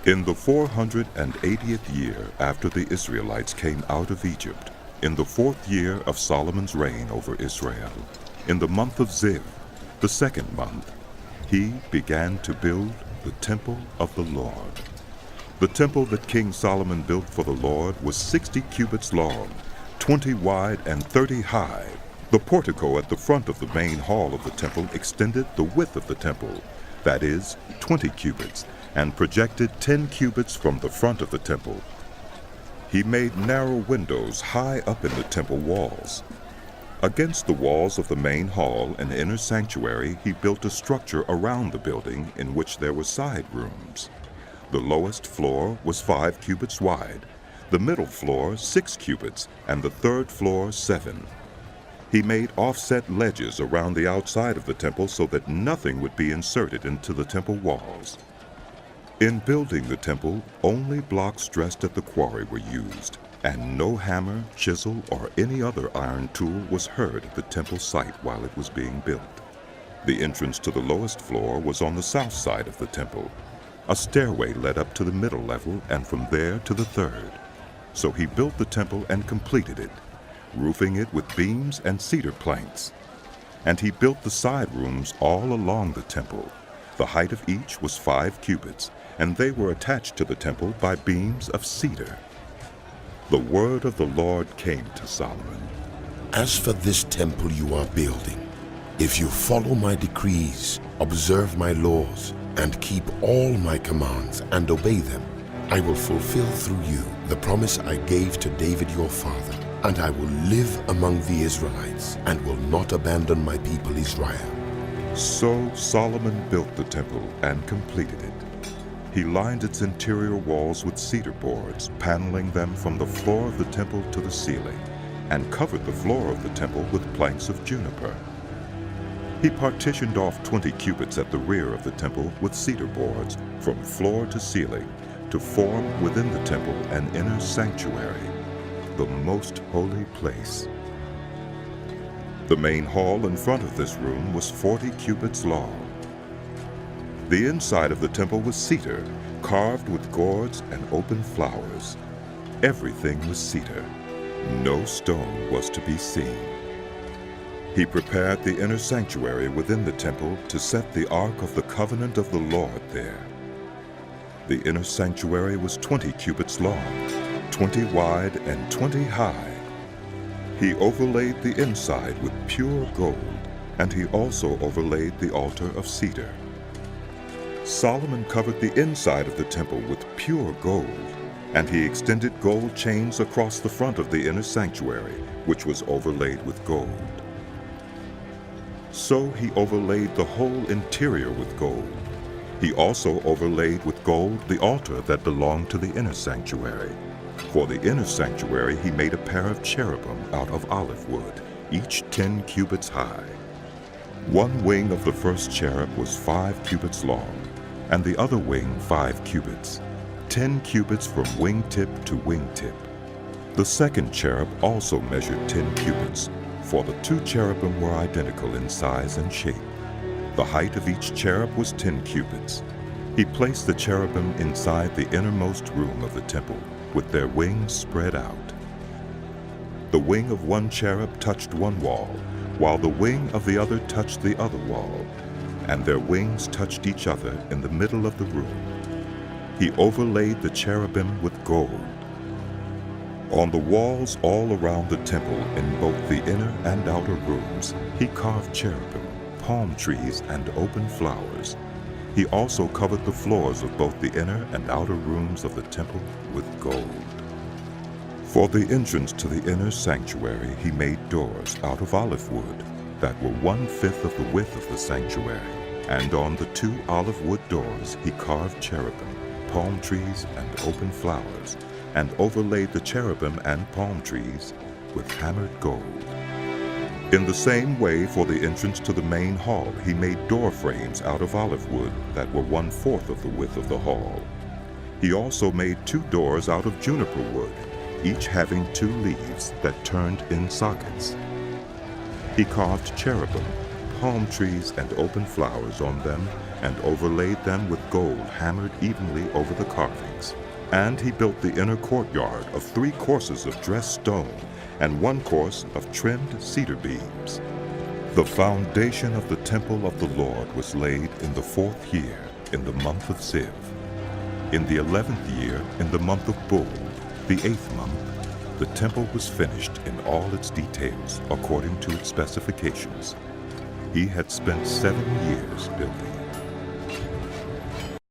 In the 480th year after the Israelites came out of Egypt, in the 4th year of Solomon's reign over Israel, in the month of Ziv, the 2nd month, he began to build the temple of the Lord. The temple that King Solomon built for the Lord was 60 cubits long, 20 wide, and 30 high. The portico at the front of the main hall of the temple extended the width of the temple, that is, 20 cubits, and projected 10 cubits from the front of the temple. He made narrow windows high up in the temple walls. Against the walls of the main hall and inner sanctuary, he built a structure around the building in which there were side rooms. The lowest floor was 5 cubits wide, the middle floor 6 cubits, and the third floor 7. He made offset ledges around the outside of the temple so that nothing would be inserted into the temple walls. In building the temple, only blocks dressed at the quarry were used, and no hammer, chisel, or any other iron tool was heard at the temple site while it was being built. The entrance to the lowest floor was on the south side of the temple. A stairway led up to the middle level and from there to the third. So he built the temple and completed it, roofing it with beams and cedar planks. And he built the side rooms all along the temple. The height of each was 5 cubits, and they were attached to the temple by beams of cedar. The word of the Lord came to Solomon. As for this temple you are building, if you follow my decrees, observe my laws, and keep all my commands and obey them, I will fulfill through you the promise I gave to David your father, and I will live among the Israelites and will not abandon my people Israel. So Solomon built the temple and completed it. He lined its interior walls with cedar boards, paneling them from the floor of the temple to the ceiling, and covered the floor of the temple with planks of juniper. He partitioned off 20 cubits at the rear of the temple with cedar boards from floor to ceiling to form within the temple an inner sanctuary, the most holy place. The main hall in front of this room was 40 cubits long. The inside of the temple was cedar, carved with gourds and open flowers. Everything was cedar. No stone was to be seen. He prepared the inner sanctuary within the temple to set the Ark of the Covenant of the Lord there. The inner sanctuary was 20 cubits long, 20 wide, and 20 high. He overlaid the inside with pure gold, and he also overlaid the altar of cedar. Solomon covered the inside of the temple with pure gold, and he extended gold chains across the front of the inner sanctuary, which was overlaid with gold. So he overlaid the whole interior with gold. He also overlaid with gold the altar that belonged to the inner sanctuary. For the inner sanctuary he made a pair of cherubim out of olive wood, each 10 cubits high. One wing of the first cherub was 5 cubits long, and the other wing 5 cubits, 10 cubits from wingtip to wingtip. The second cherub also measured 10 cubits, for the 2 cherubim were identical in size and shape. The height of each cherub was 10 cubits. He placed the cherubim inside the innermost room of the temple, with their wings spread out. The wing of one cherub touched one wall, while the wing of the other touched the other wall, and their wings touched each other in the middle of the room. He overlaid the cherubim with gold. On the walls all around the temple in both the inner and outer rooms, he carved cherubim, palm trees, and open flowers. He also covered the floors of both the inner and outer rooms of the temple with gold. For the entrance to the inner sanctuary, he made doors out of olive wood that were 1/5 of the width of the sanctuary, and on the 2 olive wood doors he carved cherubim, palm trees, and open flowers, and overlaid the cherubim and palm trees with hammered gold. In the same way, for the entrance to the main hall, he made door frames out of olive wood that were 1/4 of the width of the hall. He also made 2 doors out of juniper wood, each having 2 leaves that turned in sockets. He carved cherubim, palm trees, and open flowers on them, and overlaid them with gold hammered evenly over the carvings. And he built the inner courtyard of 3 courses of dressed stone and 1 course of trimmed cedar beams. The foundation of the temple of the Lord was laid in the 4th year, in the month of Ziv. In the 11th year, in the month of Bul, the 8th month, the temple was finished in all its details according to its specifications. He had spent 7 years building it.